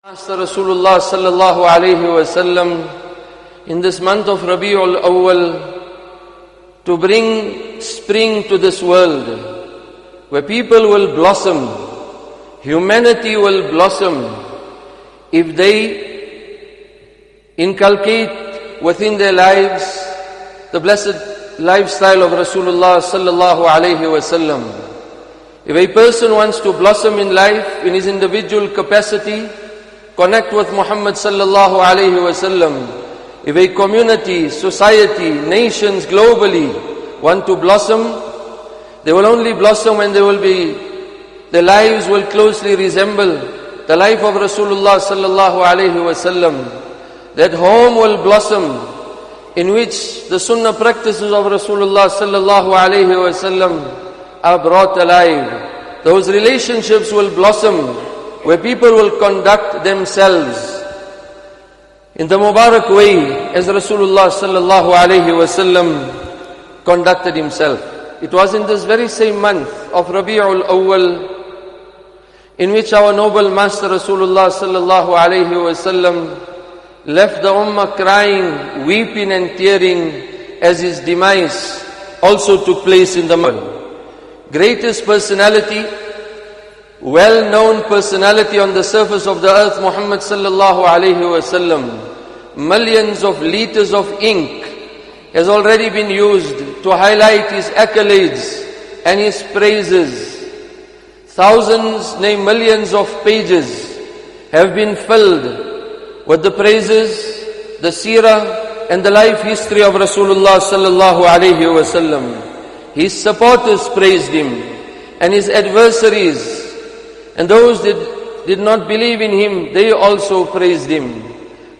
Master Rasulullah sallallahu alayhi wasallam in this month of Rabi'ul Awwal to bring spring to this world where people will blossom, humanity will blossom if they inculcate within their lives the blessed lifestyle of Rasulullah sallallahu alayhi wasallam. If a person wants to blossom in life in his individual capacity, connect with Muhammad sallallahu alayhi wasallam. If a community, society, nations globally want to blossom, they will only blossom when their lives will closely resemble the life of Rasulullah sallallahu alayhi wasallam. That home will blossom in which the sunnah practices of Rasulullah sallallahu alayhi wasallam are brought alive. Those relationships will blossom where people will conduct themselves in the Mubarak way as Rasulullah sallallahu alayhi wasallam conducted himself. It was in this very same month of Rabi'ul Awwal in which our noble Master Rasulullah sallallahu alayhi wasallam left the Ummah crying, weeping and tearing as his demise also took place in the world. Greatest personality, well-known personality on the surface of the earth, Muhammad sallallahu alayhi wasallam. Millions of liters of ink has already been used to highlight his accolades and his praises. Thousands, nay millions of pages have been filled with the praises, the seerah and the life history of Rasulullah sallallahu alayhi wasallam. His supporters praised him and his adversaries and those that did not believe in him, they also praised him.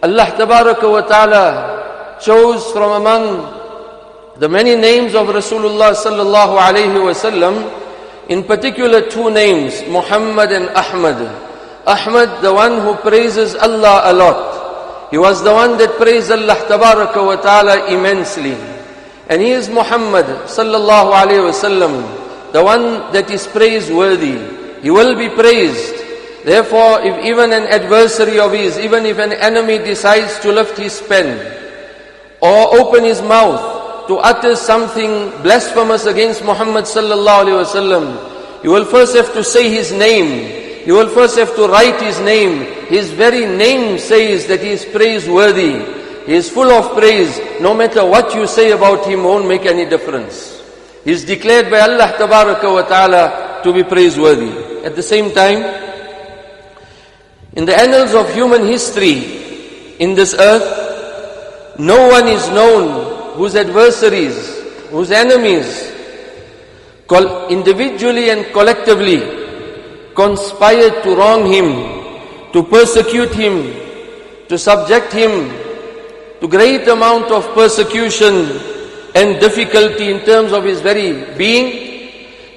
Allah Tabaraka wa Ta'ala chose from among the many names of Rasulullah sallallahu alayhi wasallam, in particular two names, Muhammad and Ahmad. Ahmad, the one who praises Allah a lot. He was the one that praised Allah Tabaraka wa Ta'ala immensely. And he is Muhammad sallallahu alayhi wasallam, the one that is praiseworthy. He will be praised. Therefore, if even an adversary of his, even if an enemy decides to lift his pen or open his mouth to utter something blasphemous against Muhammad sallallahu alaihi wasallam, you will first have to say his name. You will first have to write his name. His very name says that he is praiseworthy. He is full of praise. No matter what you say about him won't make any difference. He is declared by Allah Tabaraka wa Ta'ala to be praiseworthy. At the same time, in the annals of human history in this earth, no one is known whose adversaries, whose enemies, individually and collectively conspired to wrong him, to persecute him, to subject him to great amount of persecution and difficulty in terms of his very being,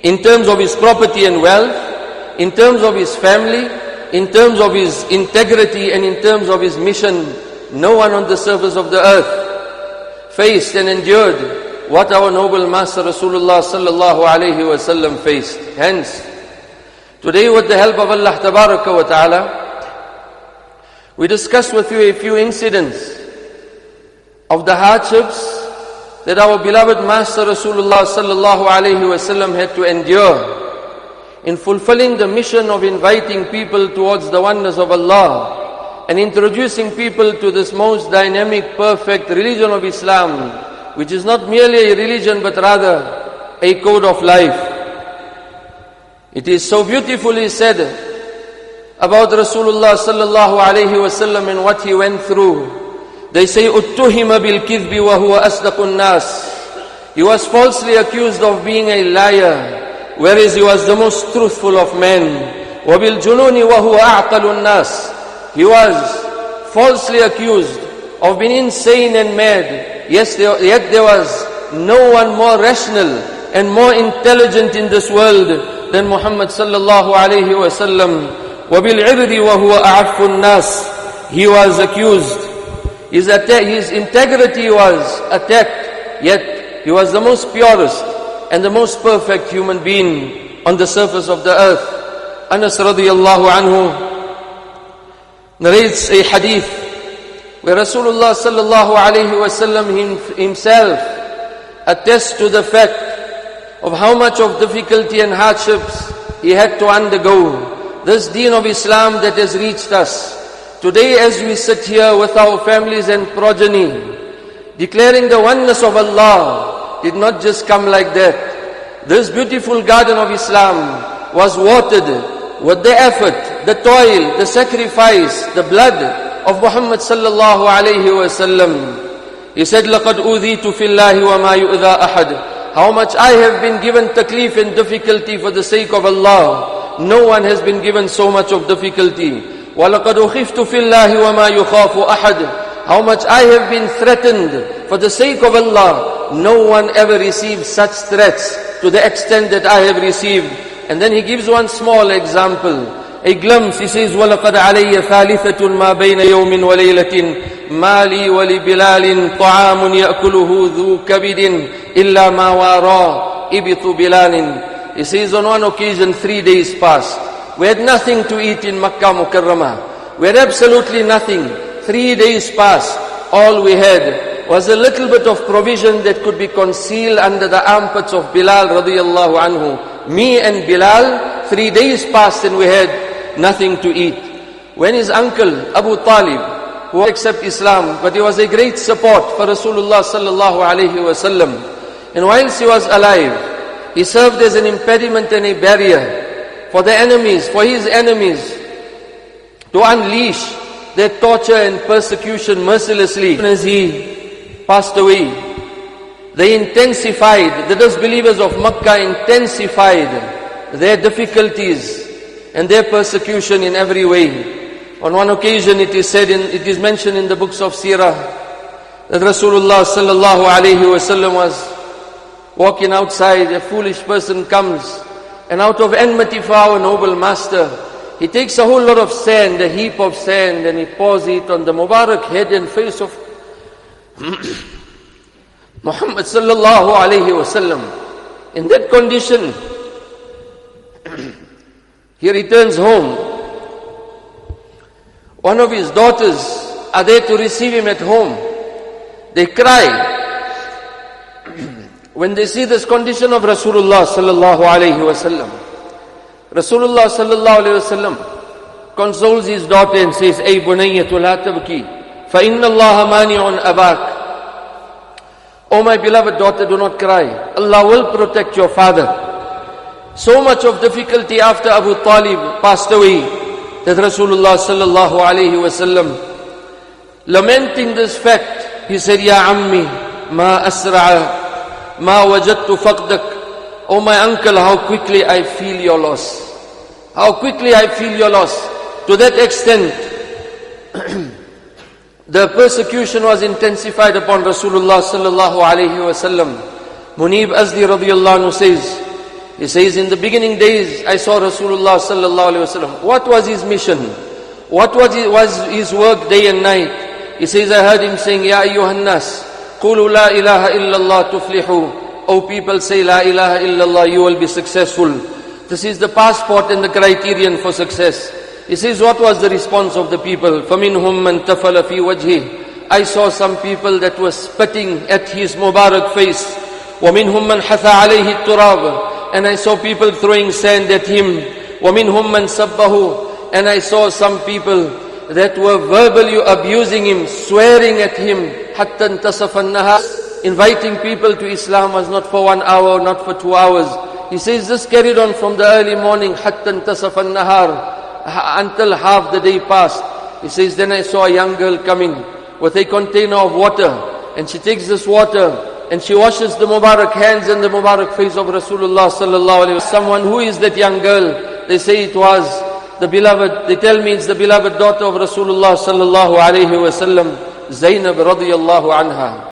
in terms of his property and wealth, in terms of his family, in terms of his integrity and in terms of his mission. No one on the surface of the earth faced and endured what our noble Master Rasulullah sallallahu alayhi wasallam faced. Hence, today with the help of Allah Tabaraka wa Ta'ala, we discuss with you a few incidents of the hardships that our beloved Master Rasulullah sallallahu alayhi wasallam had to endure in fulfilling the mission of inviting people towards the oneness of Allah and introducing people to this most dynamic, perfect religion of Islam, which is not merely a religion but rather a code of life. It is so beautifully said about Rasulullah sallallahu alayhi wasallam and what he went through. They say, "Uttuhima bil kidhbi wa huwa asdaqun nas." He was falsely accused of being a liar, whereas he was the most truthful of men. Wa bil jununi wa huwa a'qalun nas. He was falsely accused of being insane and mad. Yes, yet there was no one more rational and more intelligent in this world than Muhammad sallallahu alayhi wasallam. Wa bil 'irdi wa huwa a'affun nas. He was accused. His integrity was attacked, yet he was the most purest and the most perfect human being on the surface of the earth. Anas radiyallahu anhu narrates a hadith where Rasulullah sallallahu alayhi wasallam himself attests to the fact of how much of difficulty and hardships he had to undergo. This deen of Islam that has reached us. Today as we sit here with our families and progeny, declaring the oneness of Allah, did not just come like that. This beautiful garden of Islam was watered with the effort, the toil, the sacrifice, the blood of Muhammad sallallahu alayhi wasallam. He said, لَقَدْ أُوذِيتُ فِي اللَّهِ وَمَا يُؤْذَى أَحَدٍ. How much I have been given taklif and difficulty for the sake of Allah. No one has been given so much of difficulty. وَلَقَدْ أُخِفْتُ فِي اللَّهِ وَمَا يُخَافُ أَحَدٍ. How much I have been threatened for the sake of Allah. No one ever received such threats to the extent that I have received. And then he gives one small example, a glimpse. He says, وَلَقَدْ عَلَيَّ ثَالِثَةٌ مَا بَيْنَ يَوْمٍ وَلَيْلَةٍ مَا لِي وَلِبِلَالٍ طَعَامٌ يَأْكُلُهُ ذُو كَبِدٍ إِلَّا مَا وَارَى إِبِطُ بِلَالٍ. He says, on one occasion 3 days passed. We had nothing to eat in Makkah Mukarramah. We had absolutely nothing. 3 days passed. All we had was a little bit of provision that could be concealed under the armpits of Bilal radiyallahu anhu. Me and Bilal, 3 days passed and we had nothing to eat. When his uncle Abu Talib, who accepted Islam, but he was a great support for Rasulullah sallallahu alayhi wasallam, and whilst he was alive, he served as an impediment and a barrier for the enemies, for his enemies, to unleash their torture and persecution mercilessly. As he passed away, they intensified, the disbelievers of Makkah intensified their difficulties and their persecution in every way. On one occasion it is said, it is mentioned in the books of Seerah, that Rasulullah sallallahu alayhi wasallam was walking outside. A foolish person comes, and out of enmity for our noble master, he takes a whole lot of sand, a heap of sand, and he pours it on the Mubarak head and face of Muhammad sallallahu alayhi wasallam. In that condition, he returns home. One of his daughters are there to receive him at home. They cry when they see this condition of Rasulullah sallallahu alayhi wasallam. Rasulullah sallallahu alayhi wasallam consoles his daughter and says, "Ay bunayyatu la tabki, fa inna Allah mani'un abak." Oh my beloved daughter, do not cry. Allah will protect your father. So much of difficulty after Abu Talib passed away, that Rasulullah sallallahu alayhi wasallam, lamenting this fact, he said, "Ya ammi, ma asra'a ma wajadtu faqdak." Oh my uncle, how quickly I feel your loss. How quickly I feel your loss. To that extent, the persecution was intensified upon Rasulullah sallallahu alayhi wasallam. Munib Azdi radiyallahu anhu says, he says, in the beginning days, I saw Rasulullah sallallahu alayhi wasallam. What was his mission? What was his work day and night? He says, I heard him saying, Ya ayyuhan nas, qulu la ilaha illallah tuflihu. O people, say la ilaha illallah, you will be successful. This is the passport and the criterion for success. He says, what was the response of the people? فَمِنْهُمْ مَنْ تَفَلَ فِي وَجْهِهِ. I saw some people that were spitting at his Mubarak face. وَمِنْهُمْ مَنْ حَثَى عَلَيْهِ التُّرَابِ. And I saw people throwing sand at him. وَمِنْهُمْ مَنْ سَبَّهُ. And I saw some people that were verbally abusing him, swearing at him. حَتَّى انْتَصَفَ النَّهَارِ. Inviting people to Islam was not for 1 hour, not for 2 hours. He says this carried on from the early morning, حَتَّى انْتَصَفَ النَّهَارِ, until half the day passed. He says, then I saw a young girl coming with a container of water, and she takes this water and she washes the Mubarak hands and the Mubarak face of Rasulullah sallallahu alaihi wasallam. Someone, who is that young girl? They say it was the beloved, they tell me it's the beloved daughter of Rasulullah sallallahu alaihi wasallam, Zainab radiyallahu anha.